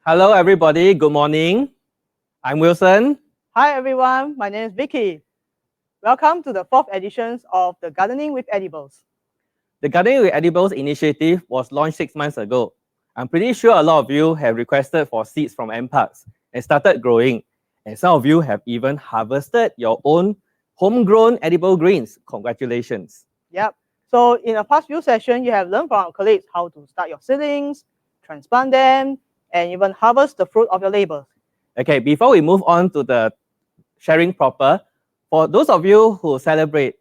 Hello, everybody. Good morning. I'm Wilson. Hi, everyone. My name is Vicky. Welcome to the 4th edition of the Gardening with Edibles. The Gardening with Edibles initiative was launched 6 months ago. I'm pretty sure a lot of you have requested for seeds from NParks and started growing. And some of you have even harvested your own homegrown edible greens. Congratulations. Yep. So in the past few sessions, you have learned from our colleagues how to start your seedlings, transplant them, and even harvest the fruit of your labor. Okay, before we move on to the sharing proper, for those of you who celebrate,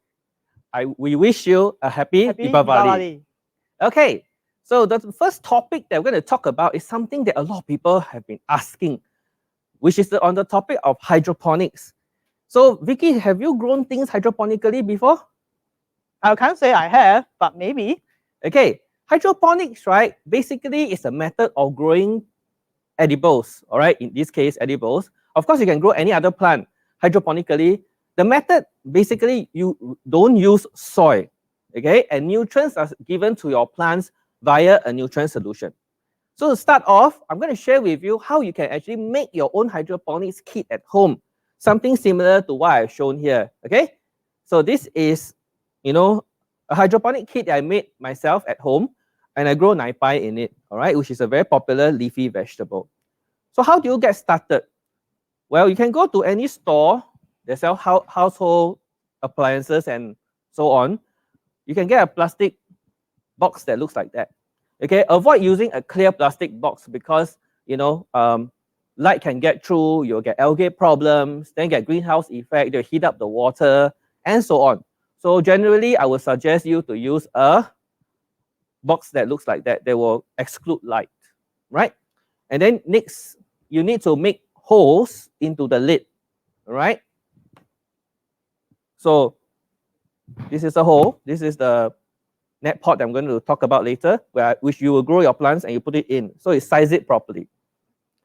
we wish you a happy Deepavali. Okay, so the first topic that we're going to talk about is something that a lot of people have been asking, which is on the topic of hydroponics. So, Vicky, have you grown things hydroponically before? I can't say I have, but maybe. Okay, hydroponics, right, basically is a method of growing edibles, all right, in this case, edibles. Of course, you can grow any other plant hydroponically. The method, basically, you don't use soil, okay, and nutrients are given to your plants via a nutrient solution. So to start off, I'm going to share with you how you can actually make your own hydroponics kit at home, something similar to what I've shown here, okay? So this is, a hydroponic kit that I made myself at home, and I grow naipai in it, all right, which is a very popular leafy vegetable. So how do you get started? Well, you can go to any store that sell household appliances and so on. You can get a plastic box that looks like that. Okay, avoid using a clear plastic box because light can get through. You'll get algae problems, then get greenhouse effect. They'll heat up the water and so on. So generally, I would suggest you to use a box that looks like that. They will exclude light, right? And then next, you need to make holes into the lid, right? So this is a hole. This is the net pot that I'm going to talk about later, which you will grow your plants and you put it in. So you size it properly.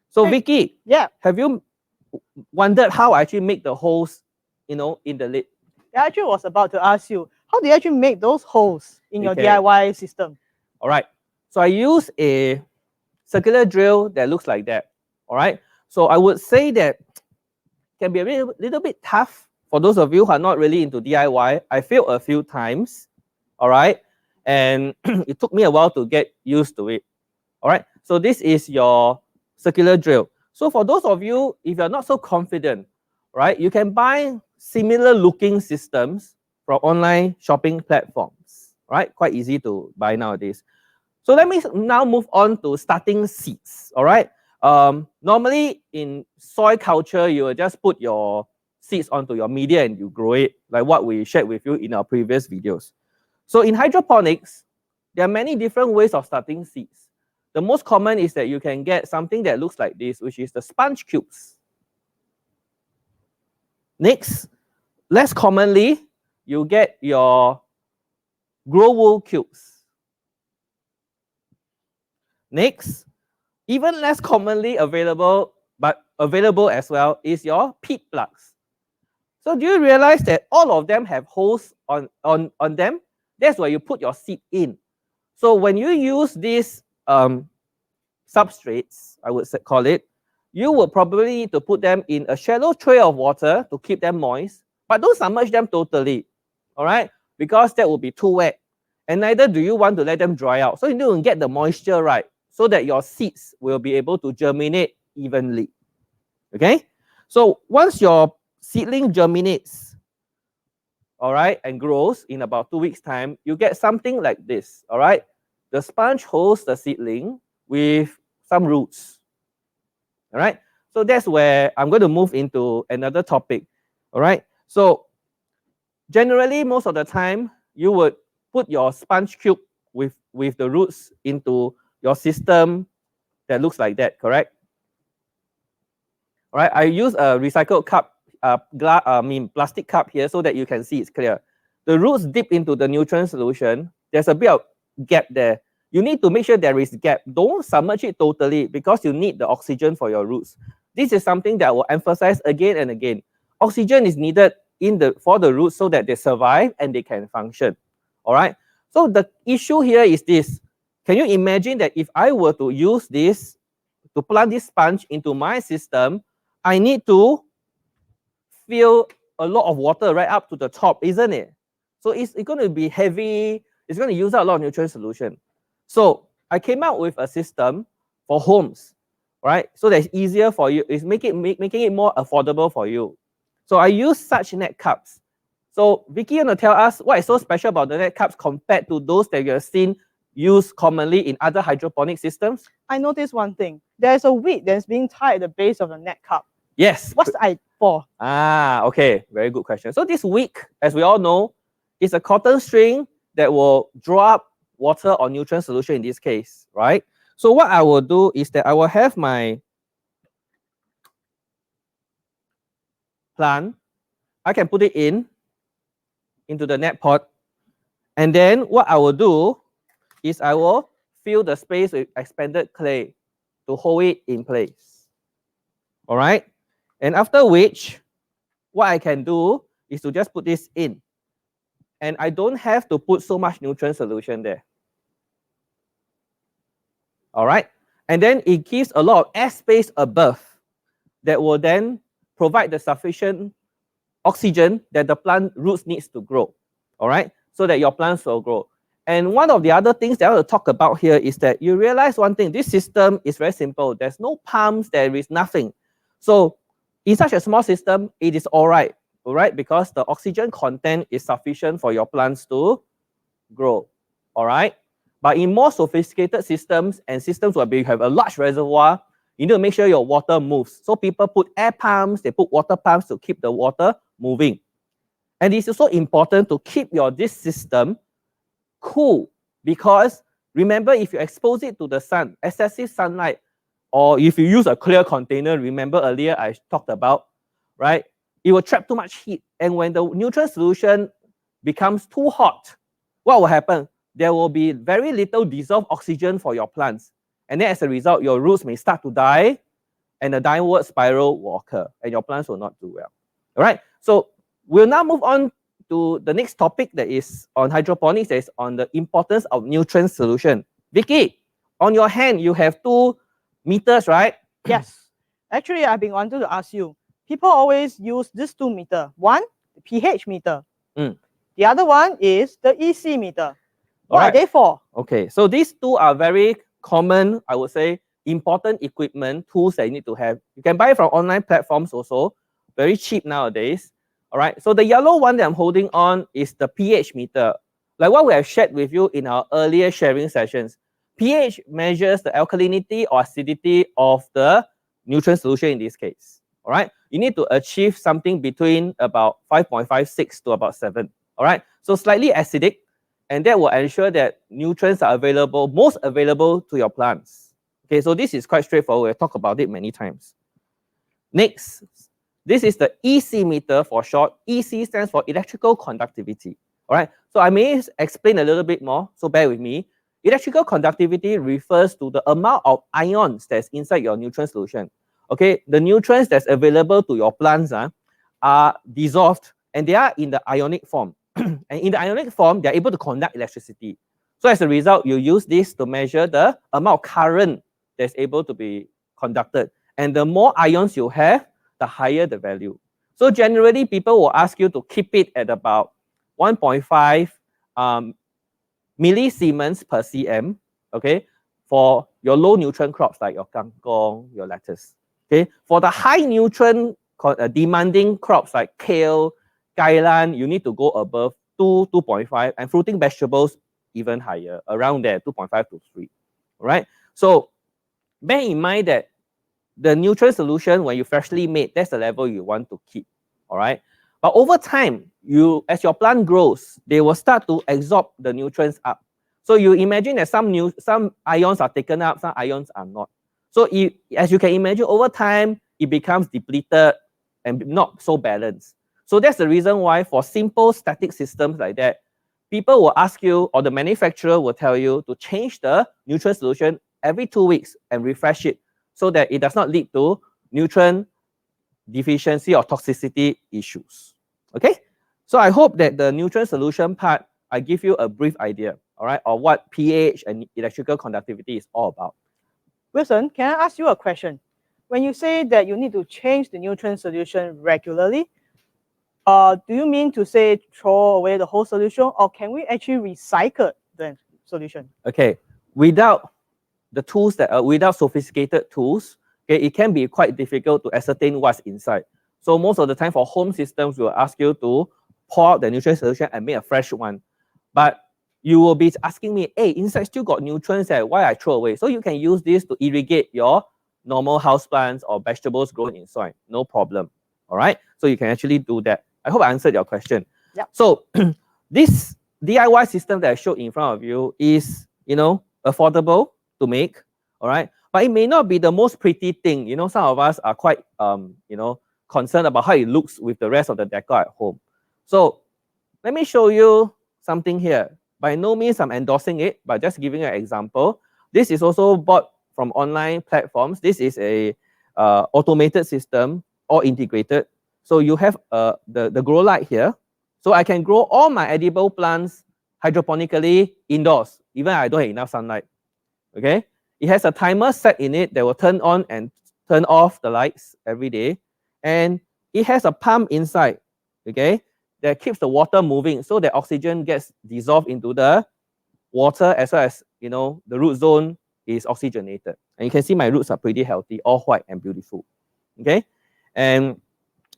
So Hey, Vicky, yeah, have you wondered how I actually make the holes, in the lid? I actually was about to ask you, how do you actually make those holes in your DIY system? All right. So I use a circular drill that looks like that. All right. So I would say that can be a little bit tough for those of you who are not really into DIY. I failed a few times. All right. And it took me a while to get used to it. All right. So this is your circular drill. So for those of you, if you're not so confident, right, you can buy similar looking systems from online shopping platforms, right? Quite easy to buy nowadays. So let me now move on to starting seeds, all right? Normally in soil culture, you will just put your seeds onto your media and you grow it, like what we shared with you in our previous videos. So in hydroponics, there are many different ways of starting seeds. The most common is that you can get something that looks like this, which is the sponge cubes. Next, less commonly, you get your grow wool cubes. Next, even less commonly available, but available as well, is your peat plugs. So do you realize that all of them have holes on them? That's where you put your seed in. So when you use these substrates, I would call it, you will probably need to put them in a shallow tray of water to keep them moist, but don't submerge them totally, all right? Because that will be too wet. And neither do you want to let them dry out. So you need to get the moisture right so that your seeds will be able to germinate evenly, okay? So once your seedling germinates, all right, and grows in about 2 weeks' time, you get something like this, all right? The sponge holds the seedling with some roots. All right, so that's where I'm going to move into another topic. All right, so generally, most of the time, you would put your sponge cube with the roots into your system that looks like that, correct? All right, I use a recycled cup, plastic cup here so that you can see it's clear. The roots dip into the nutrient solution. There's a bit of gap there. You need to make sure there is gap. Don't submerge it totally because you need the oxygen for your roots. This is something that I will emphasize again and again. Oxygen is needed for the roots so that they survive and they can function. All right. So the issue here is this. Can you imagine that if I were to use this to plant this sponge into my system, I need to fill a lot of water right up to the top, isn't it? So it's going to be heavy. It's going to use up a lot of nutrient solution. So I came out with a system for homes, right? So that's easier for you. It's making it more affordable for you. So I use such net cups. So Vicky, you want to tell us what is so special about the net cups compared to those that you have seen used commonly in other hydroponic systems? I noticed one thing. There's a wick that's being tied at the base of the net cup. Yes. What's the for? Ah, okay. Very good question. So this wick, as we all know, is a cotton string that will draw up water or nutrient solution in this case, right? So what I will do is that I will have my plant. I can put it into the net pot. And then what I will do is I will fill the space with expanded clay to hold it in place. All right? And after which, what I can do is to just put this in. And I don't have to put so much nutrient solution there. All right? And then it gives a lot of air space above that will then provide the sufficient oxygen that the plant roots needs to grow. All right? So that your plants will grow. And one of the other things that I want to talk about here is that you realize one thing. This system is very simple. There's no pumps. There is nothing. So in such a small system, it is all right, because the oxygen content is sufficient for your plants to grow, all right? But in more sophisticated systems and systems where you have a large reservoir, you need to make sure your water moves. So people put air pumps, they put water pumps to keep the water moving. And it's also important to keep this system cool, because remember, if you expose it to the sun, excessive sunlight, or if you use a clear container, remember earlier I talked about, right? It will trap too much heat. And when the nutrient solution becomes too hot, what will happen? There will be very little dissolved oxygen for your plants. And then as a result, your roots may start to die, and a downward spiral will occur, and your plants will not do well. All right? So we'll now move on to the next topic that is on hydroponics, that is on the importance of nutrient solution. Vicky, on your hand, you have 2 meters, right? Yes. Actually, I've been wanting to ask you. People always use these 2 meters. One, the pH meter. The other one is the EC meter. What are they for? Okay, so these 2 are very common, I would say, important equipment, tools that you need to have. You can buy from online platforms also, very cheap nowadays. All right, so the yellow one that I'm holding on is the pH meter. Like what we have shared with you in our earlier sharing sessions. pH measures the alkalinity or acidity of the nutrient solution in this case. All right, you need to achieve something between about 5.56 to about 7. All right, so slightly acidic, and that will ensure that nutrients are available, most available to your plants. Okay, so this is quite straightforward. We'll talk about it many times. Next, this is the EC meter for short. EC stands for electrical conductivity. All right, so I may explain a little bit more, so bear with me. Electrical conductivity refers to the amount of ions that's inside your nutrient solution. Okay, the nutrients that's available to your plants are dissolved, and they are in the ionic form. And in the ionic form, they're able to conduct electricity. So as a result, you use this to measure the amount of current that's able to be conducted. And the more ions you have, the higher the value. So generally, people will ask you to keep it at about 1.5 millisiemens per cm, okay, for your low nutrient crops like your kangkong, your lettuce. Okay, for the high nutrient demanding crops like kale, kailan, you need to go above 2.5, and fruiting vegetables even higher, around there, 2.5 to 3. All right, so bear in mind that the nutrient solution, when you freshly made, that's the level you want to keep. All right, but over time, as your plant grows, they will start to absorb the nutrients up. So you imagine that some ions are taken up, some ions are not. So as you can imagine, over time, it becomes depleted and not so balanced. So that's the reason why for simple static systems like that, people will ask you, or the manufacturer will tell you to change the nutrient solution every 2 weeks and refresh it so that it does not lead to nutrient deficiency or toxicity issues. Okay? So I hope that the nutrient solution part, I give you a brief idea, all right, of what pH and electrical conductivity is all about. Wilson, can I ask you a question? When you say that you need to change the nutrient solution regularly, do you mean to say throw away the whole solution, or can we actually recycle the solution? Okay, without the tools without sophisticated tools, okay, it can be quite difficult to ascertain what's inside. So most of the time for home systems, we will ask you to pour out the nutrient solution and make a fresh one. But you will be asking me, hey, inside still got nutrients, why I throw away? So you can use this to irrigate your normal houseplants or vegetables grown in soil, no problem. All right, so you can actually do that. I hope I answered your question. Yep. So this DIY system that I showed in front of you is, affordable to make, all right? But it may not be the most pretty thing. Some of us are quite, concerned about how it looks with the rest of the decor at home. So let me show you something here. By no means I'm endorsing it, but just giving you an example. This is also bought from online platforms. This is a automated system, all integrated. So you have the grow light here. So I can grow all my edible plants hydroponically indoors, even I don't have enough sunlight. Okay? It has a timer set in it that will turn on and turn off the lights every day. And it has a pump inside, okay, that keeps the water moving so that oxygen gets dissolved into the water, as well as, the root zone is oxygenated. And you can see my roots are pretty healthy, all white and beautiful. Okay? And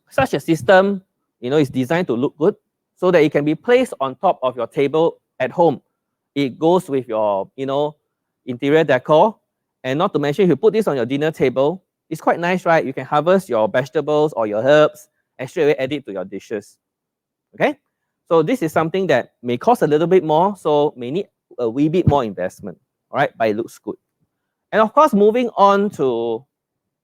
such a system, is designed to look good so that it can be placed on top of your table at home. It goes with your, interior decor. And not to mention, if you put this on your dinner table, it's quite nice, right? You can harvest your vegetables or your herbs and straight away add it to your dishes. Okay? So this is something that may cost a little bit more, so may need a wee bit more investment. All right, but it looks good. And of course, moving on to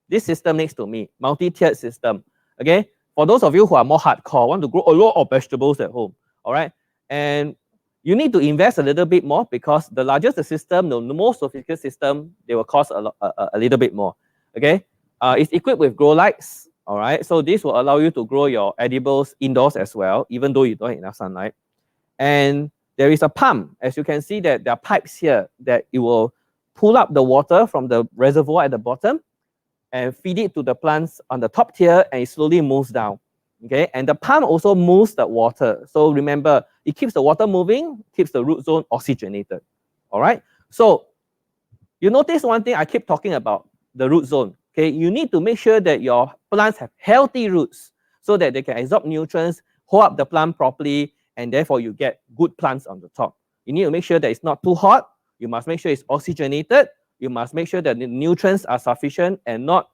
this system next to me, multi-tiered system. Okay? For those of you who are more hardcore, want to grow a lot of vegetables at home. All right? And you need to invest a little bit more because the larger the system, the more sophisticated system, they will cost a little bit more. Okay? It's equipped with grow lights. All right, so this will allow you to grow your edibles indoors as well, even though you don't have enough sunlight. And there is a pump. As you can see, that there are pipes here that it will pull up the water from the reservoir at the bottom and feed it to the plants on the top tier, and it slowly moves down. Okay, and the pump also moves the water. So remember, it keeps the water moving, keeps the root zone oxygenated. All right, so you notice one thing I keep talking about, the root zone. Okay, you need to make sure that your plants have healthy roots so that they can absorb nutrients, hold up the plant properly, and therefore you get good plants on the top. You need to make sure that it's not too hot. You must make sure it's oxygenated. You must make sure that the nutrients are sufficient and not,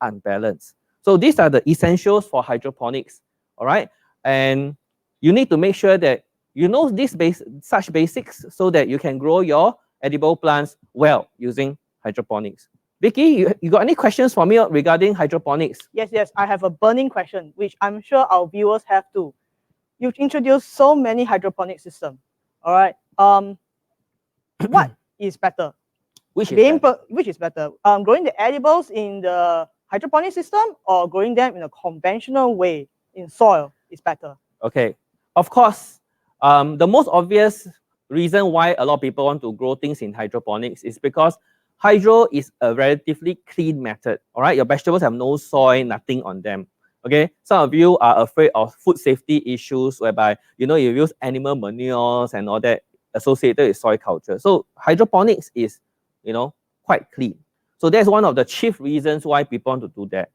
unbalanced. So these are the essentials for hydroponics. All right, and you need to make sure that you know such basics so that you can grow your edible plants well using hydroponics. Vicky, you got any questions for me regarding hydroponics? Yes, I have a burning question, which I'm sure our viewers have too. You've introduced so many hydroponic systems. All right. What is better? Which is better? Growing the edibles in the hydroponic system or growing them in a conventional way in soil is better? Okay. Of course, the most obvious reason why a lot of people want to grow things in hydroponics is because hydro is a relatively clean method. All right, your vegetables have no soil, nothing on them. Okay, some of you are afraid of food safety issues whereby you use animal manures and all that associated with soil culture. So hydroponics is quite clean. So that's one of the chief reasons why people want to do that.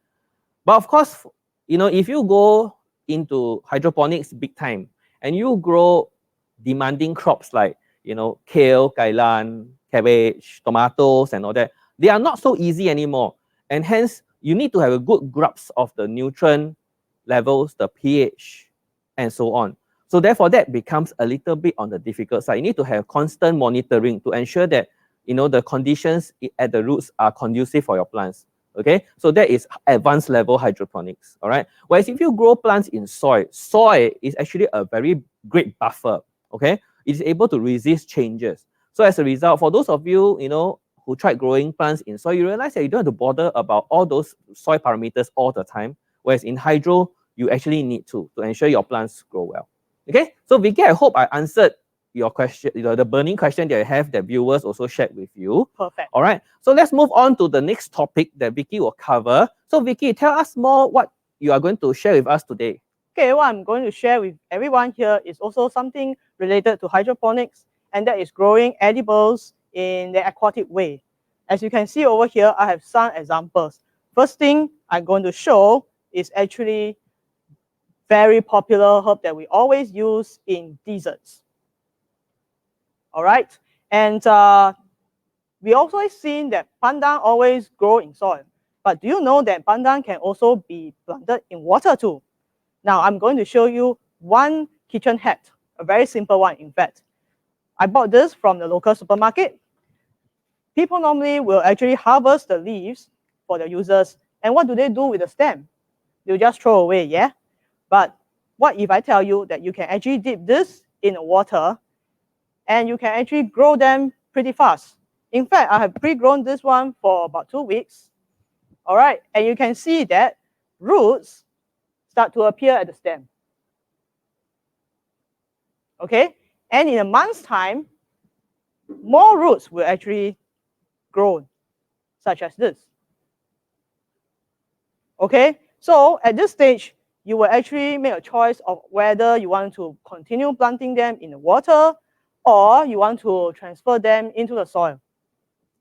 But of course, if you go into hydroponics big time and you grow demanding crops like kale, kailan, cabbage, tomatoes, and all that, they are not so easy anymore. And hence, you need to have a good grasp of the nutrient levels, the pH, and so on. So therefore, that becomes a little bit on the difficult side. You need to have constant monitoring to ensure that the conditions at the roots are conducive for your plants. Okay, so that is advanced level hydroponics. All right. Whereas if you grow plants in soil, soil is actually a very great buffer. Okay, it is able to resist changes. So as a result, for those of you, who tried growing plants in soil, you realize that you don't have to bother about all those soil parameters all the time. Whereas in hydro, you actually need to ensure your plants grow well. Okay, so Vicky, I hope I answered your question, the burning question that you have that viewers also shared with you. Perfect. All right. So let's move on to the next topic that Vicky will cover. So Vicky, tell us more what you are going to share with us today. Okay, what I'm going to share with everyone here is also something related to hydroponics, and that is growing edibles in the aquatic way. As you can see over here, I have some examples. First thing I'm going to show is actually very popular herb that we always use in desserts. All right, and we also seen that pandan always grow in soil, but do you know that pandan can also be planted in water too? Now I'm going to show you one kitchen hack, a very simple one in fact. I bought this from the local supermarket. People normally will actually harvest the leaves for the users, and what do they do with the stem? They'll just throw away, yeah? But what if I tell you that you can actually dip this in water and you can actually grow them pretty fast? In fact, I have pre-grown this one for about 2 weeks. All right, and you can see that roots start to appear at the stem. Okay, and in a month's time, more roots will actually grow, such as this. Okay, so at this stage, you will actually make a choice of whether you want to continue planting them in the water or you want to transfer them into the soil.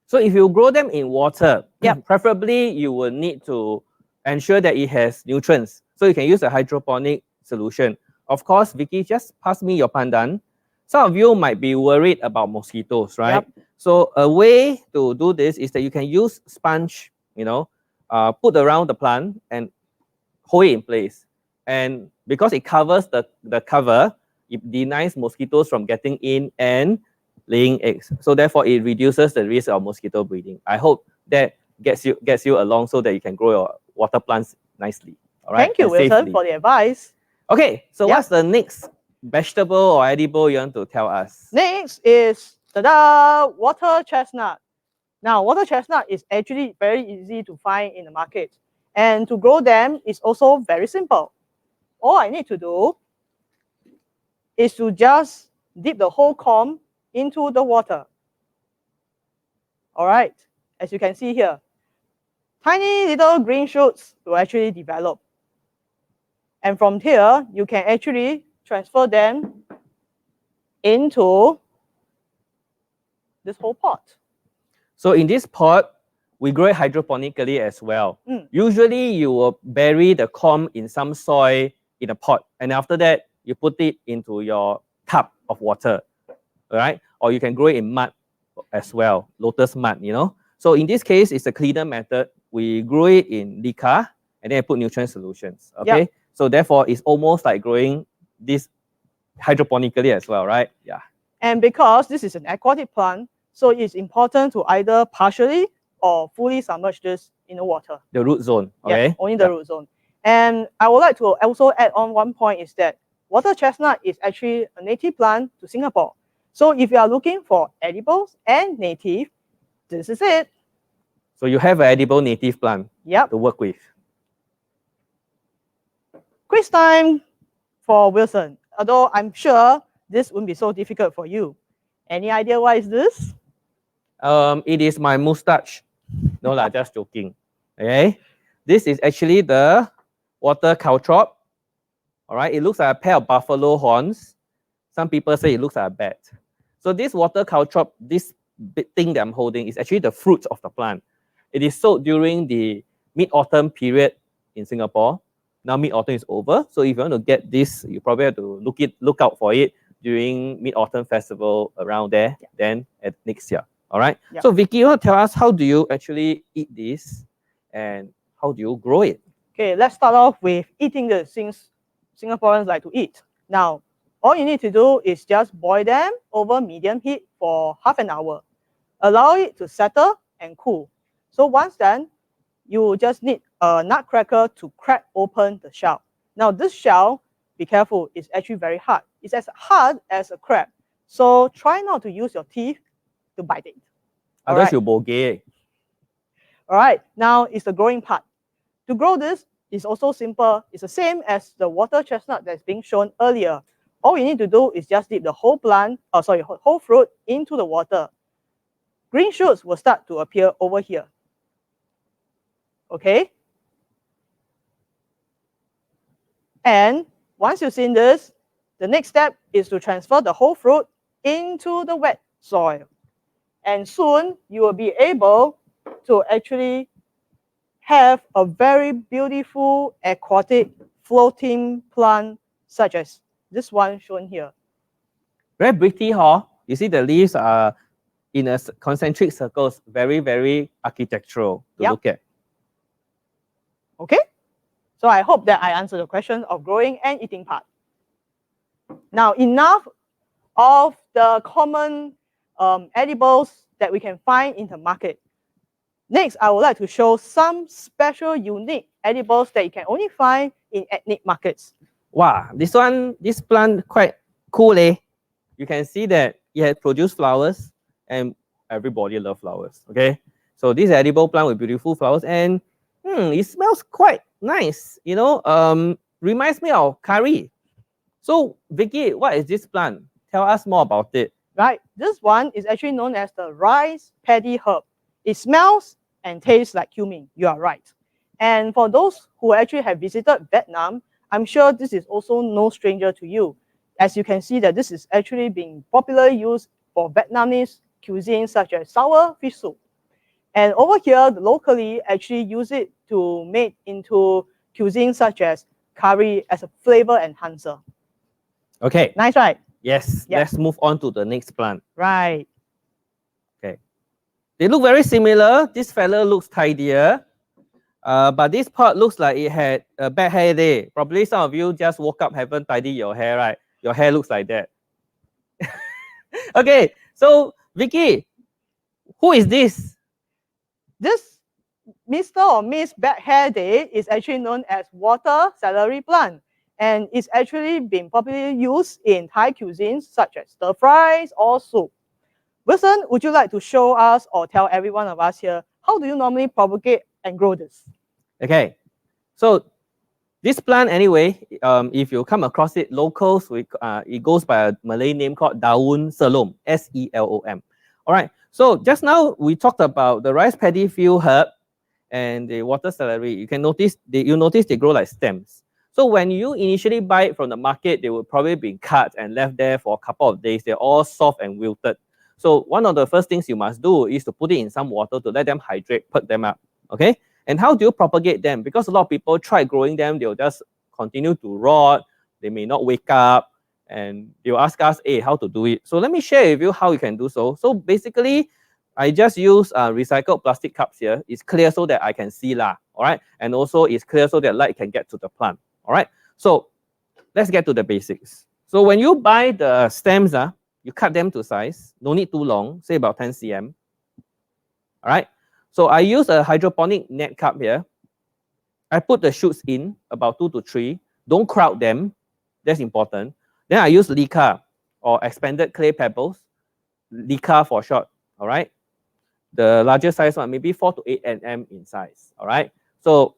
So if you grow them in water, Yep. preferably you will need to ensure that it has nutrients. So you can use a hydroponic solution. Of course, Vicky, just pass me your pandan. Some of you might be worried about mosquitoes, right? Yep. So a way to do this is that you can use sponge, put around the plant and hold it in place. And because it covers the cover, it denies mosquitoes from getting in and laying eggs. So therefore, it reduces the risk of mosquito breeding. I hope that gets you along so that you can grow your water plants nicely. All right. Thank you, Wilson, safely. for the advice. Okay, so Yep. what's the next vegetable or edible you want to tell us? Next is tada, water chestnut. Now, water chestnut is actually very easy to find in the market, and to grow them is also very simple. All I need to do is to just dip the whole comb into the water. All right, as you can see here, tiny little green shoots will actually develop. And from here, you can actually transfer them into this whole pot. So in this pot, we grow it hydroponically as well. Mm. Usually, you will bury the comb in some soil in a pot, and after that, you put it into your tub of water, all right? Or you can grow it in mud as well, lotus mud, So in this case, it's a cleaner method. We grow it in Lika, and then I put nutrient solutions, okay? Yep. So therefore, it's almost like growing this hydroponically as well, right? Yeah. And because this is an aquatic plant, so it's important to either partially or fully submerge this in the water. The root zone, okay? Yeah, only the root zone. And I would like to also add on one point is that water chestnut is actually a native plant to Singapore. So if you are looking for edibles and native, this is it. So you have an edible native plant to work with. Quiz time for Wilson. Although I'm sure this wouldn't be so difficult for you. Any idea why is this? It is my mustache. No lah, just joking. Okay, this is actually the water caltrop. All right, it looks like a pair of buffalo horns. Some people say it looks like a bat. So this water caltrop, this big thing that I'm holding, is actually the fruit of the plant. It is sold during the mid-autumn period in Singapore. Now mid-autumn is over, so if you want to get this, you probably have to look out for it during Mid-Autumn Festival around there, then at next year. All right. Yeah. So Vicky, you want to tell us how do you actually eat this and how do you grow it? Okay, let's start off with eating the things Singaporeans like to eat. Now, all you need to do is just boil them over medium heat for half an hour. Allow it to settle and cool. So once done, you just need a nutcracker to crack open the shell. Now this shell, be careful, it's actually very hard. It's as hard as a crab. So try not to use your teeth to bite it. Otherwise you bogey. All right, now it's the growing part. To grow this is also simple. It's the same as the water chestnut that's being shown earlier. all you need to do is just dip the whole whole fruit into the water. Green shoots will start to appear over here. Okay? And once you've seen this, the next step is to transfer the whole fruit into the wet soil. And soon you will be able to actually have a very beautiful aquatic floating plant such as this one shown here. Very pretty, huh? You see the leaves are in a concentric circles, very, very architectural to look at. Okay? So I hope that I answered the question of growing and eating part. Now, enough of the common edibles that we can find in the market. Next, I would like to show some special, unique edibles that you can only find in ethnic markets. Wow, this plant quite cool, eh? You can see that it has produced flowers, and everybody loves flowers, okay? So this edible plant with beautiful flowers, and it smells quite nice, you know, reminds me of curry. So, Vicky, what is this plant? Tell us more about it. Right, this one is actually known as the rice paddy herb. It smells and tastes like cumin. You are right. And for those who actually have visited Vietnam, I'm sure this is also no stranger to you. As you can see that this is actually being popularly used for Vietnamese cuisine such as sour fish soup. And over here, locally actually use it to make into cuisine such as curry as a flavor enhancer. Okay. Nice, right? Yes. Yep. Let's move on to the next plant. Right. Okay. They look very similar. This fella looks tidier. But this part looks like it had a bad hair day. Probably some of you just woke up, haven't tidied your hair, right? Your hair looks like that. Okay. So, Vicky, who is this? This Mr. or Miss Bad Hair Day is actually known as water celery plant, and it's actually been popularly used in Thai cuisines such as stir fries or soup. Wilson, would you like to show us or tell every one of us here, how do you normally propagate and grow this? Okay, so this plant anyway, if you come across it, locals, it goes by a Malay name called daun selom, S-E-L-O-M. All right, so just now we talked about the rice paddy field herb and the water celery. You can notice, you notice they grow like stems. So when you initially buy it from the market, they will probably be cut and left there for a couple of days. They're all soft and wilted. So one of the first things you must do is to put it in some water to let them hydrate, perk them up, okay? And how do you propagate them? Because a lot of people try growing them, they'll just continue to rot, they may not wake up, and they'll ask us, hey, how to do it? So let me share with you how you can do so. So basically, I just use recycled plastic cups here. It's clear so that I can see lah, all right? And also it's clear so that light can get to the plant, all right? So let's get to the basics. So when you buy the stems, you cut them to size, no need too long, say about 10 cm, all right? So I use a hydroponic net cup here. I put the shoots in, about 2 to 3. Don't crowd them, that's important. Then I use leca or expanded clay pebbles, leca for short, all right? The larger size one, maybe 4 to 8 nm in size, all right? So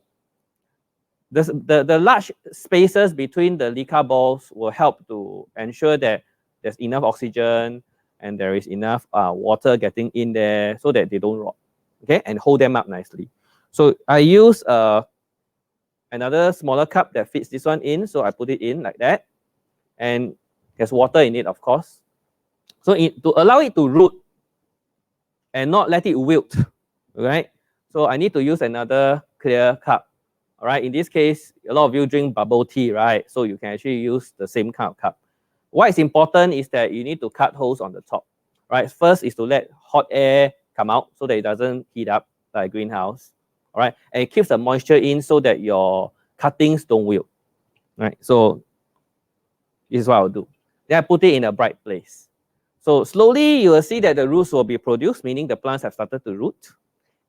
the large spaces between the leca balls will help to ensure that there's enough oxygen and there is enough water getting in there so that they don't rot, okay? And hold them up nicely. So I use another smaller cup that fits this one in, so I put it in like that. And there's water in it, of course. So to allow it to root and not let it wilt, right? So I need to use another clear cup, all right? In this case, a lot of you drink bubble tea, right? So you can actually use the same kind of cup. What is important is that you need to cut holes on the top, right? First is to let hot air come out so that it doesn't heat up like a greenhouse, all right? And it keeps the moisture in so that your cuttings don't wilt, right? So this is what I'll do. Then I put it in a bright place. So slowly you will see that the roots will be produced, meaning the plants have started to root.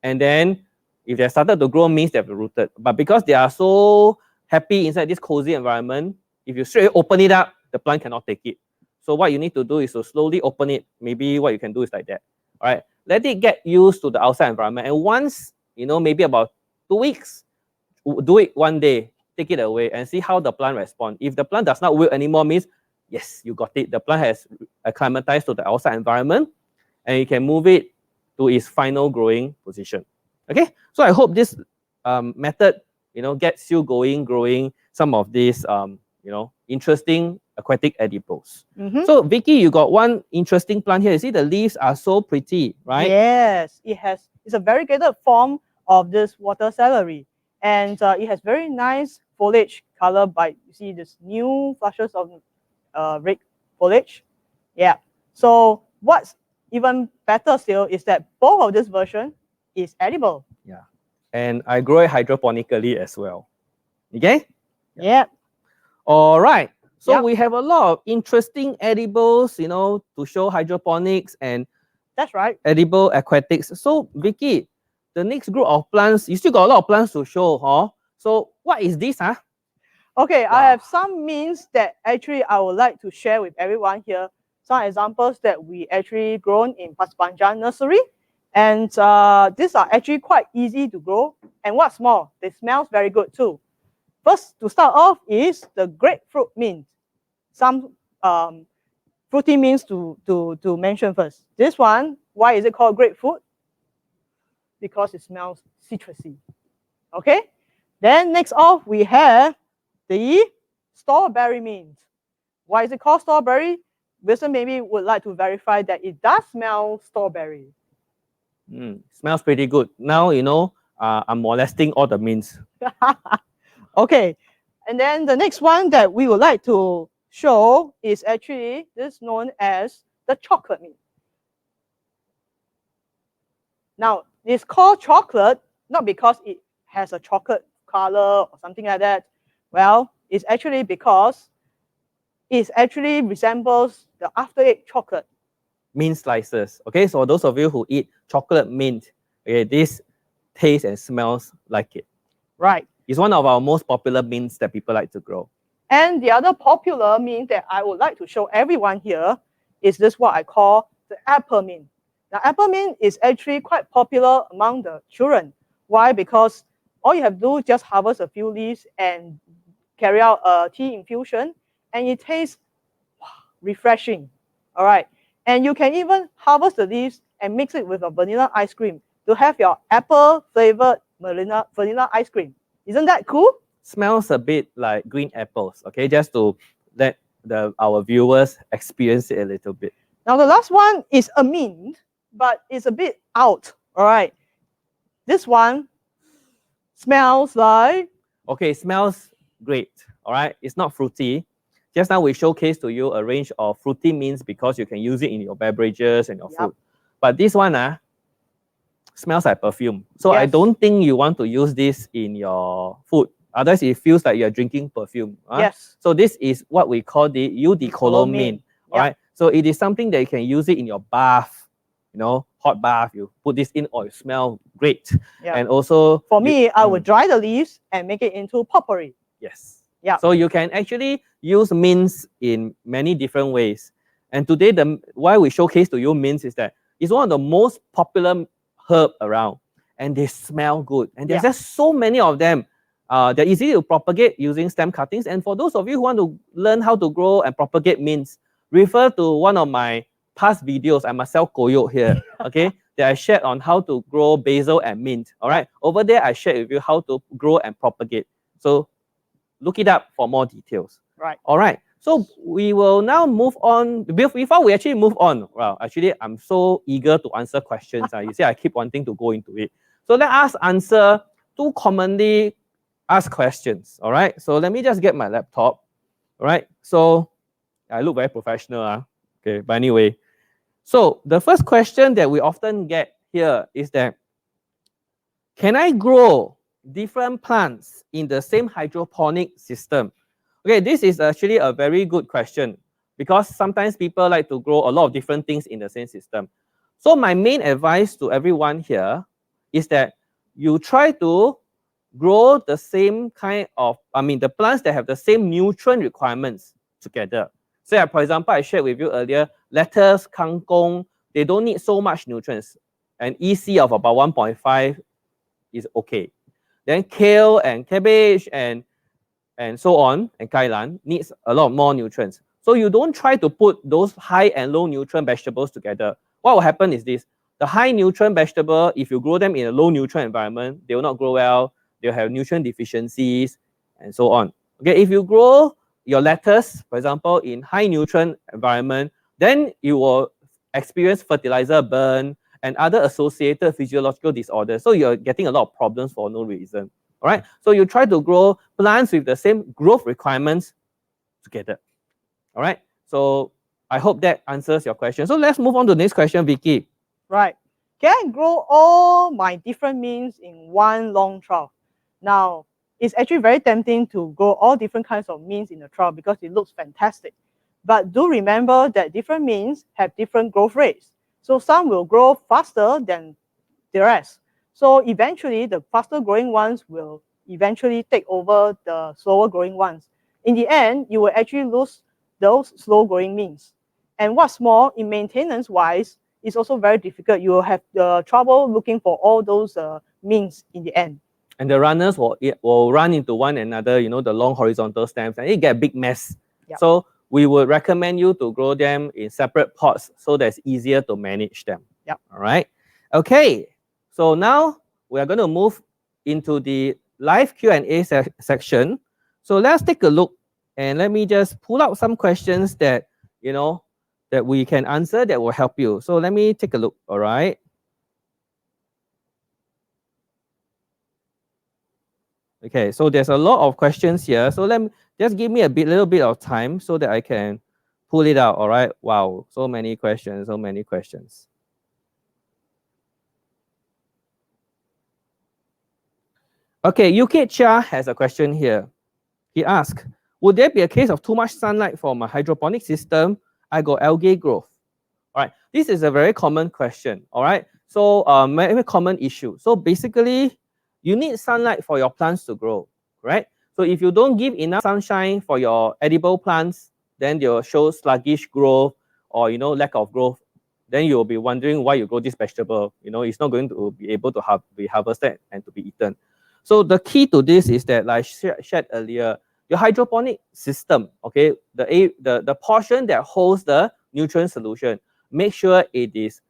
And then if they started to grow, means they've rooted. But because they are so happy inside this cozy environment, if you straight open it up, the plant cannot take it. So what you need to do is to slowly open it. Maybe what you can do is like that. All right. Let it get used to the outside environment. And once, you know, maybe about 2 weeks, do it one day, take it away and see how the plant responds. If the plant does not wilt anymore, means yes, you got it. The plant has acclimatized to the outside environment, and you can move it to its final growing position. Okay, so I hope this method, gets you growing some of these, interesting aquatic edibles. So Vicky, you got one interesting plant here. You see the leaves are so pretty, right? Yes, it's a variegated form of this water celery, and it has very nice foliage color. You see this new flushes of red foliage. Yeah. So what's even better still is that both of this version is edible. Yeah. And I grow it hydroponically as well. Okay? Yeah. All right. So Yep. we have a lot of interesting edibles, to show hydroponics and that's right. Edible aquatics. So Vicky, the next group of plants, you still got a lot of plants to show, huh? So what is this, huh? Okay, Wow. I have some means that actually I would like to share with everyone here. Some examples that we actually grown in Paspanjan nursery. And these are actually quite easy to grow. And what's more, they smell very good too. First, to start off is the grapefruit mint. Some fruity mints to mention first. This one, why is it called grapefruit? Because it smells citrusy. Okay? Then next off, we have the strawberry mint. Why is it called strawberry? Wilson maybe would like to verify that it does smell strawberry. Smells pretty good. Now, I'm molesting all the mints. Okay. And then the next one that we would like to show is actually this known as the chocolate mint. Now, it's called chocolate, not because it has a chocolate color or something like that. Well, it's actually because it actually resembles the after eight chocolate. Mint slices. Okay, so those of you who eat chocolate mint, okay, this tastes and smells like it. Right. It's one of our most popular mints that people like to grow. And the other popular mint that I would like to show everyone here is this what I call the apple mint. Now, apple mint is actually quite popular among the children. Why? Because all you have to do is just harvest a few leaves and carry out a tea infusion, and it tastes refreshing. All right. And you can even harvest the leaves and mix it with a vanilla ice cream to have your apple flavored vanilla ice cream. Isn't that cool? Smells a bit like green apples, okay? Just to let our viewers experience it a little bit. Now, the last one is a mint, but it's a bit out, all right? This one smells like... Okay, smells great, all right? It's not fruity. Just now we showcased to you a range of fruity mints because you can use it in your beverages and your food. But this one, smells like perfume. So I don't think you want to use this in your food. Otherwise, it feels like you're drinking perfume. Yes. So this is what we call the eau de cologne mint. All right. So it is something that you can use it in your bath, hot bath. You put this in, or you smell great. And also, for me, I would dry the leaves and make it into potpourri. Yes. Yeah. So you can actually use mints in many different ways. And today, why we showcase to you mints is that it's one of the most popular herb around, and they smell good. And there's just so many of them. They're easy to propagate using stem cuttings. And for those of you who want to learn how to grow and propagate mints, refer to one of my past videos. I'm a self-coyote here, okay, that I shared on how to grow basil and mint. All right. Over there, I shared with you how to grow and propagate. So look it up for more details. Right. All right. So we will now move on. Before we actually move on, well, actually, I'm so eager to answer questions. You see, I keep wanting to go into it. So let us answer two commonly asked questions. All right. So let me just get my laptop. All right. So I look very professional. Okay. But anyway, so the first question that we often get here is that, can I grow different plants in the same hydroponic system? Okay, this is actually a very good question because sometimes people like to grow a lot of different things in the same system. So my main advice to everyone here is that you try to grow the same kind of, the plants that have the same nutrient requirements together. So for example, I shared with you earlier, lettuce, kangkong, they don't need so much nutrients. An EC of about 1.5 is okay. Then kale and cabbage and so on, and kailan needs a lot more nutrients. So you don't try to put those high and low nutrient vegetables together. What will happen is this: the high nutrient vegetable, if you grow them in a low nutrient environment, they will not grow well. They'll have nutrient deficiencies and so on. Okay, if you grow your lettuce, for example, in high nutrient environment, then you will experience fertilizer burn and other associated physiological disorders. So you're getting a lot of problems for no reason. All right. So you try to grow plants with the same growth requirements together. All right. So I hope that answers your question. So let's move on to the next question, Vicky. Right. Can I grow all my different means in one long trough? Now, it's actually very tempting to grow all different kinds of means in a trough because it looks fantastic. But do remember that different means have different growth rates. So some will grow faster than the rest. So eventually, the faster growing ones will eventually take over the slower growing ones. In the end, you will actually lose those slow growing means. And what's more, in maintenance wise, it's also very difficult. You will have the trouble looking for all those means in the end. And the runners will run into one another, you know, the long horizontal stems, and it get a big mess. Yep. So we would recommend you to grow them in separate pots so that it's easier to manage them. Yep. All right. Okay. So now we are going to move into the live Q&A section. So let's take a look, and let me just pull out some questions that, you know, that we can answer that will help you. So let me take a look. All right. Okay, so there's a lot of questions here. So let me just give me little bit of time so that I can pull it out. All right. Wow, so many questions, so many questions. Okay, UK Chia has a question here. He asked, would there be a case of too much sunlight for my hydroponic system? I got algae growth. All right, this is a very common question. All right, so very common issue. So basically, you need sunlight for your plants to grow, right? So if you don't give enough sunshine for your edible plants, then they'll show sluggish growth or, you know, lack of growth. Then you'll be wondering why you grow this vegetable. You know, it's not going to be able to be harvested and to be eaten. So the key to this is that, like I shared earlier, your hydroponic system, okay, the portion that holds the nutrient solution, make sure it is,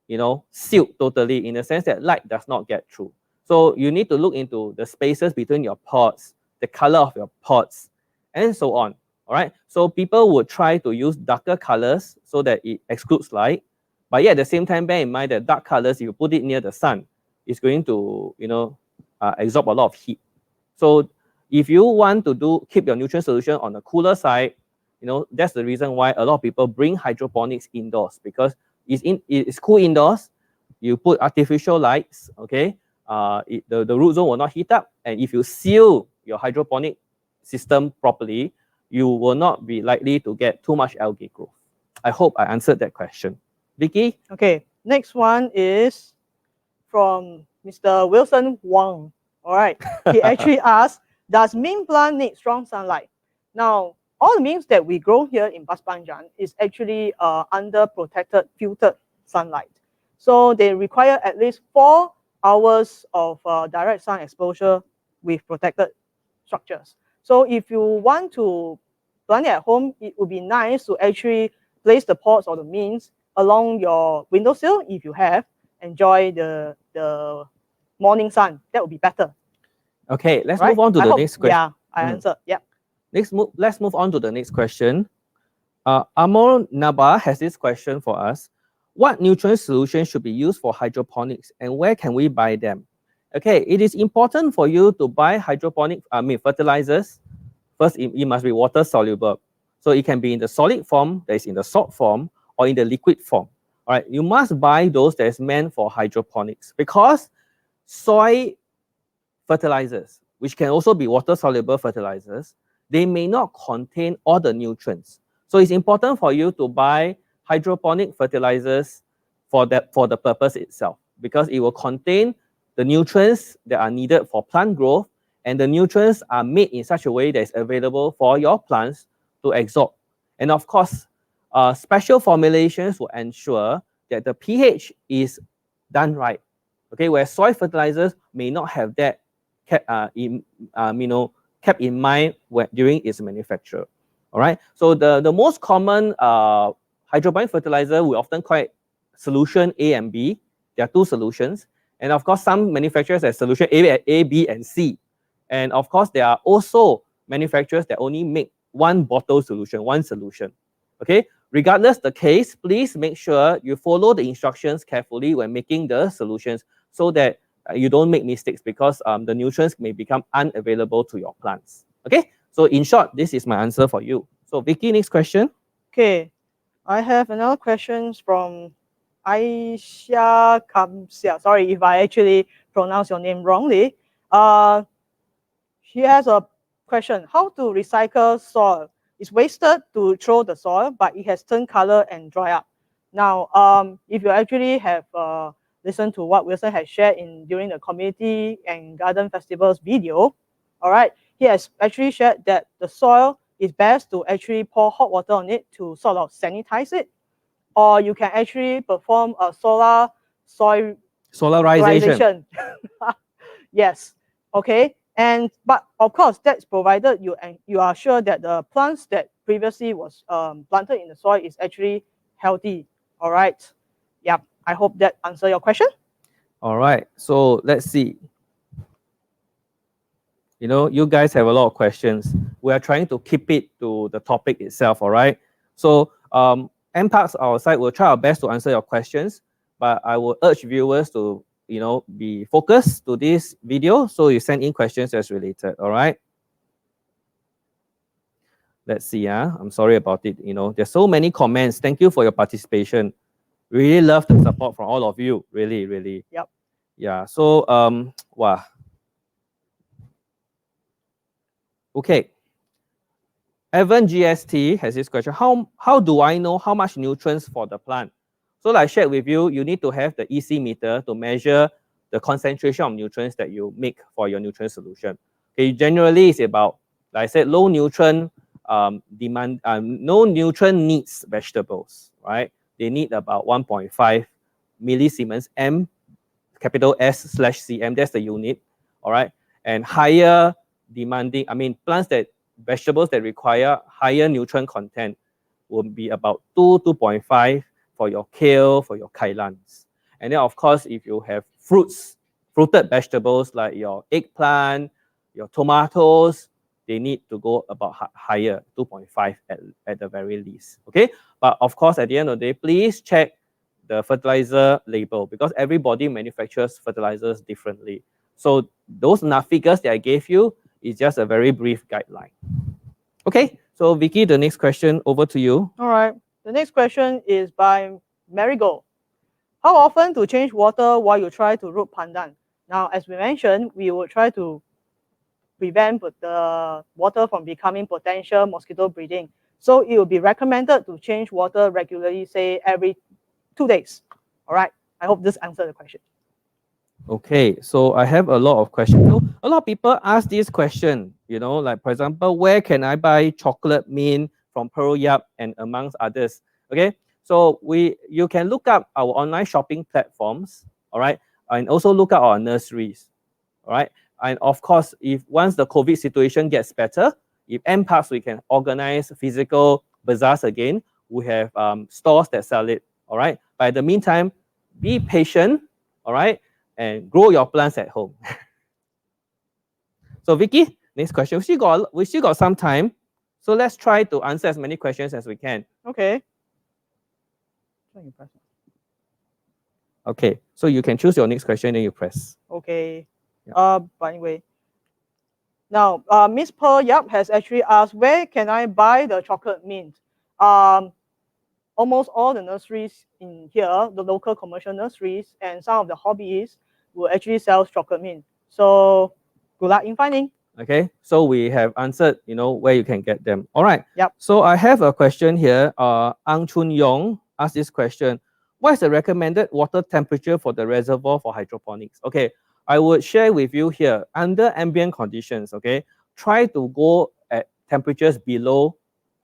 you know, sealed totally, in the sense that light does not get through. So you need to look into the spaces between your pots, the color of your pots, and so on. All right. So people would try to use darker colors so that it excludes light. But yet at the same time, bear in mind that dark colors, if you put it near the sun, it's going to, you know, absorb a lot of heat. So if you want to keep your nutrient solution on the cooler side, you know, that's the reason why a lot of people bring hydroponics indoors, because it's cool indoors. You put artificial lights, okay? The root zone will not heat up, and if you seal your hydroponic system properly, you will not be likely to get too much algae growth. I hope I answered that question. Vicky? Okay, next one is from Mr. Wilson Wang. All right, he actually asked, does mint plant need strong sunlight? Now, all the mints that we grow here in Paspanjan is actually under protected filtered sunlight. So they require at least 4 hours of direct sun exposure with protected structures. So if you want to plant it at home, it would be nice to actually place the pots or the mints along your windowsill if you have. Enjoy the morning sun. That would be better. Okay, let's move on to the next question. Yeah, I answered. Yeah. Let's move on to the next question. Amol Naba has this question for us. What nutrient solution should be used for hydroponics, and where can we buy them? Okay, it is important for you to buy fertilizers. First, it must be water soluble. So it can be in the solid form, that is in the salt form, or in the liquid form. All right, you must buy those that is meant for hydroponics, because soil fertilizers, which can also be water soluble fertilizers, they may not contain all the nutrients. So it's important for you to buy hydroponic fertilizers for the purpose itself, because it will contain the nutrients that are needed for plant growth, and the nutrients are made in such a way that is available for your plants to absorb. And of course, special formulations will ensure that the pH is done right. Okay, where soil fertilizers may not have that kept in mind during its manufacture. All right. So the most common hydroponic fertilizer we often call it solution A and B. There are two solutions. And of course, some manufacturers have solution A, B, and C. And of course, there are also manufacturers that only make one bottle solution, one solution. Okay. Regardless the case, please make sure you follow the instructions carefully when making the solutions so that you don't make mistakes, because the nutrients may become unavailable to your plants. Okay. So in short, this is my answer for you. So Vicky, next question. Okay, I have another question from Aisha Kamsia. Sorry if I actually pronounce your name wrongly. She has a question: how to recycle soil? It's wasted to throw the soil, but it has turned color and dry up. Now, if you actually have listened to what Wilson has shared during the community and garden festivals video, all right, he has actually shared that the soil is best to actually pour hot water on it to sort of sanitize it, or you can actually perform a soil Solarization. Yes. Okay. But of course, that's provided you are sure that the plants that previously was planted in the soil is actually healthy. All right. Yeah. I hope that answer your question. All right. So let's see. You know, you guys have a lot of questions. We are trying to keep it to the topic itself. All right. So NParks, our side, will try our best to answer your questions, but I will urge viewers to be focused to this video, so you send in questions as related. All right. Let's see. I'm sorry about it. There's so many comments. Thank you for your participation. Really love the support from all of you. Really, really. Yep. Yeah. So wow. Okay. Evan GST has this question. How do I know how much nutrients for the plant? So like I shared with you, you need to have the EC meter to measure the concentration of nutrients that you make for your nutrient solution. Okay, generally it's about, like I said, low nutrient demand, no nutrient needs vegetables, right? They need about 1.5 millisiemens M, capital S/cm, that's the unit, all right? And higher demanding, vegetables that require higher nutrient content will be about 2.5 for your kale, for your kailans. And then of course, if you have fruited vegetables like your eggplant, your tomatoes, they need to go about higher, 2.5 at the very least, okay? But of course, at the end of the day, please check the fertilizer label, because everybody manufactures fertilizers differently. So those figures that I gave you is just a very brief guideline. Okay, so Vicky, the next question, over to you. All right. The next question is by Marigold. How often to change water while you try to root pandan? Now, as we mentioned, we will try to prevent the water from becoming potential mosquito breeding. So it will be recommended to change water regularly, say every 2 days. All right. I hope this answered the question. Okay, so I have a lot of questions. So a lot of people ask this question, like for example, where can I buy chocolate mint from Pearl Yap and amongst others? Okay, so you can look up our online shopping platforms, all right, and also look at our nurseries, all right. And of course, if once the COVID situation gets better, if NParks, we can organize physical bazaars again. We have stores that sell it, all right. But in the meantime, be patient, all right, and grow your plants at home. So Vicky, next question. We still got some time, so let's try to answer as many questions as we can. Okay. Okay, so you can choose your next question, then you press. Okay. Yeah. By the way, now Miss Pearl Yap has actually asked, where can I buy the chocolate mint? Almost all the nurseries in here, the local commercial nurseries and some of the hobbyists will actually sell chocolate mint. So good luck in finding. Okay, so we have answered, where you can get them. All right. Yep. So I have a question here. Ang Chun Yong asked this question. What is the recommended water temperature for the reservoir for hydroponics? Okay, I would share with you here, under ambient conditions, okay, try to go at temperatures below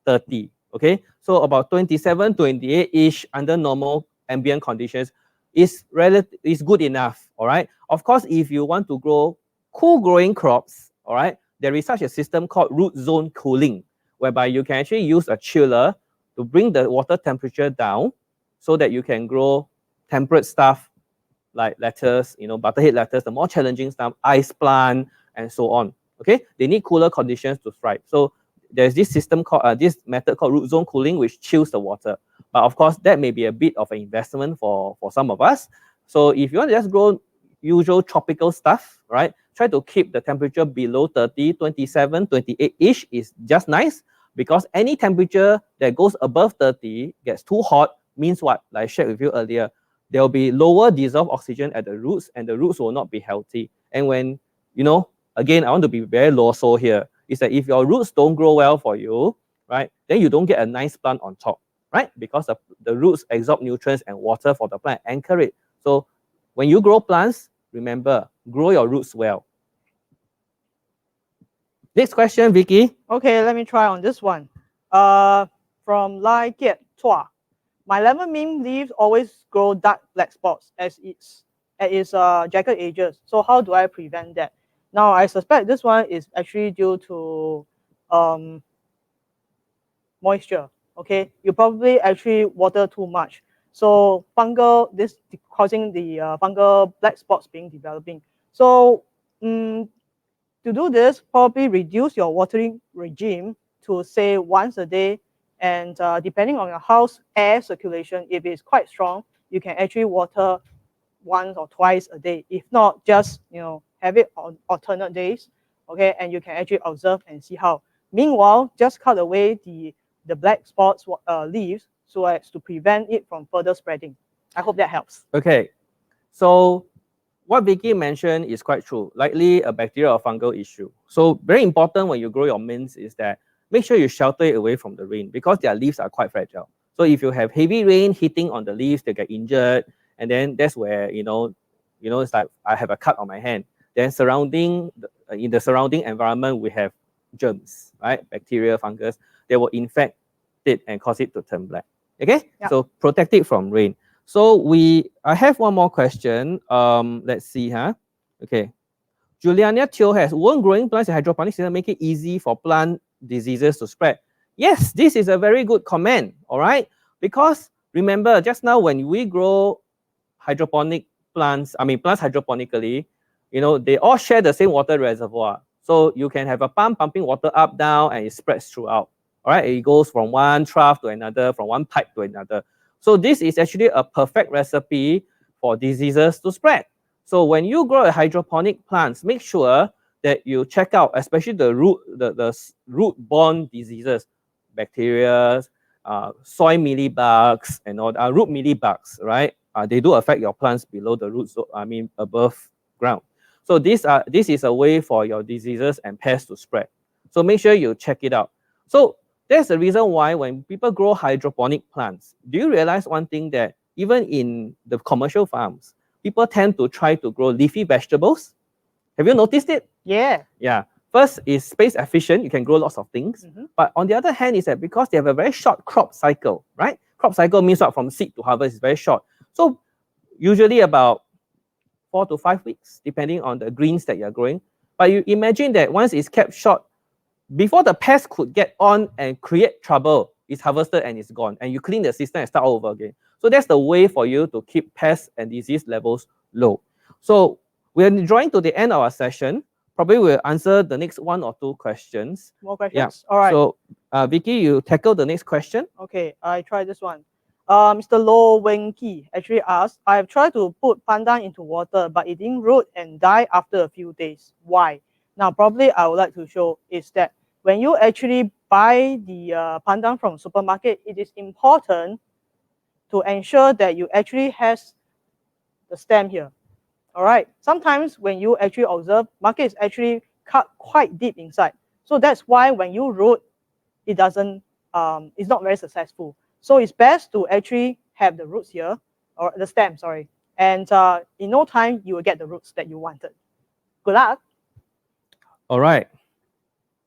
30, okay? So about 27, 28-ish under normal ambient conditions is good enough, all right? Of course, if you want to grow cool growing crops, all right, there is such a system called root zone cooling, whereby you can actually use a chiller to bring the water temperature down so that you can grow temperate stuff like lettuce, butterhead lettuce, the more challenging stuff, ice plant, and so on. Okay, they need cooler conditions to thrive. So there's this system called this method called root zone cooling, which chills the water. But of course, that may be a bit of an investment for some of us. So if you want to just grow usual tropical stuff, right? Try to keep the temperature below 30, 27, 28-ish is just nice, because any temperature that goes above 30 gets too hot means what? Like I shared with you earlier, there will be lower dissolved oxygen at the roots, and the roots will not be healthy. And when, again, I want to be very low-so here, is that if your roots don't grow well for you, right, then you don't get a nice plant on top, right? Because the roots absorb nutrients and water for the plant, anchor it. So when you grow plants, remember, grow your roots well. Next question, Vicky. Okay, let me try on this one. From Lai Kiet Chua. My lemon mint leaves always grow dark black spots as its jagged edges. So how do I prevent that? Now, I suspect this one is actually due to moisture. Okay, you probably actually water too much. So this causing the fungal black spots developing. So to do this, probably reduce your watering regime to say once a day, and depending on your house air circulation, if it's quite strong, you can actually water once or twice a day. If not, just have it on alternate days, okay, and you can actually observe and see how. Meanwhile, just cut away the black spots leaves so as to prevent it from further spreading. I hope that helps. Okay, so what Vicky mentioned is quite true, likely a bacterial or fungal issue. So very important when you grow your mints is that make sure you shelter it away from the rain, because their leaves are quite fragile. So if you have heavy rain hitting on the leaves, they get injured, and then that's where, it's like I have a cut on my hand. Then in the surrounding environment, we have germs, right? Bacteria, fungus, they will infect it and cause it to turn black. Okay, yep. So protect it from rain. So I have one more question. Let's see, Okay. Juliana Teo has, won't growing plants in hydroponics system make it easy for plant diseases to spread? Yes, this is a very good comment, all right? Because remember, just now when we grow plants hydroponically, they all share the same water reservoir. So you can have a pump pumping water up, down, and it spreads throughout. All right, it goes from one trough to another, from one pipe to another. So this is actually a perfect recipe for diseases to spread. So when you grow a hydroponic plants, make sure that you check out, especially the root-borne diseases, bacteria, soil mealybugs, and all root mealybugs, right? They do affect your plants below the roots, above ground. So this is a way for your diseases and pests to spread. So make sure you check it out. So that's the reason why when people grow hydroponic plants, do you realize one thing, that even in the commercial farms, people tend to try to grow leafy vegetables? Have you noticed it? Yeah. Yeah. First is space efficient. You can grow lots of things. But on the other hand is that because they have a very short crop cycle, right? Crop cycle means what? From seed to harvest is very short. So usually about 4 to 5 weeks, depending on the greens that you're growing. But you imagine that once it's kept short, before the pest could get on and create trouble, it's harvested and it's gone. And you clean the system and start all over again. So that's the way for you to keep pest and disease levels low. So we're drawing to the end of our session. Probably we'll answer the next 1 or 2 questions. More questions? Yeah. All right. So Vicky, you tackle the next question. Okay, I try this one. Mr. Lo Wen Ki actually asked, I have tried to put pandan into water, but it didn't root and die after a few days. Why? Now, probably I would like to show is that when you actually buy the pandan from supermarket, it is important to ensure that you actually has the stem here. All right. Sometimes when you actually observe, market is actually cut quite deep inside. So that's why when you root, it doesn't, it's not very successful. So it's best to actually have the roots here, or the stem, sorry. And in no time, you will get the roots that you wanted. Good luck. All right.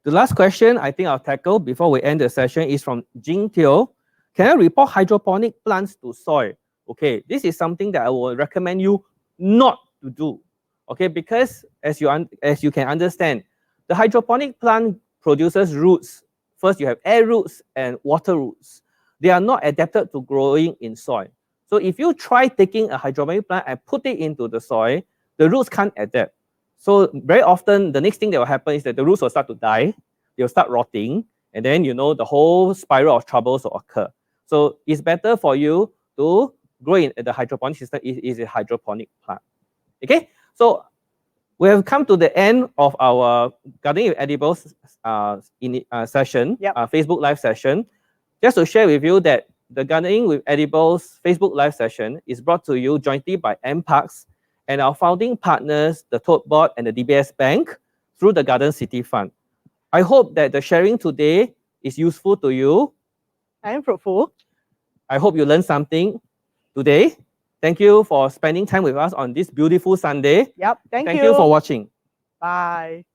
The last question I think I'll tackle before we end the session is from Jing Teo. Can I report hydroponic plants to soil? Okay, this is something that I will recommend you not to do. Okay, because as you can understand, the hydroponic plant produces roots First, you have air roots and water roots. They are not adapted to growing in soil. So if you try taking a hydroponic plant and put it into the soil, the roots can't adapt. So very often, the next thing that will happen is that the roots will start to die, they'll start rotting, and then the whole spiral of troubles will occur. So it's better for you to grow in the hydroponic system is a hydroponic plant. Okay, so we have come to the end of our gardening with edibles session, Facebook Live session. Just to share with you that the Gardening with Edibles Facebook Live session is brought to you jointly by NParks and our founding partners, the Tote Board and the DBS Bank, through the Garden City Fund. I hope that the sharing today is useful to you. And fruitful. I hope you learned something today. Thank you for spending time with us on this beautiful Sunday. Yep, thank you. Thank you for watching. Bye.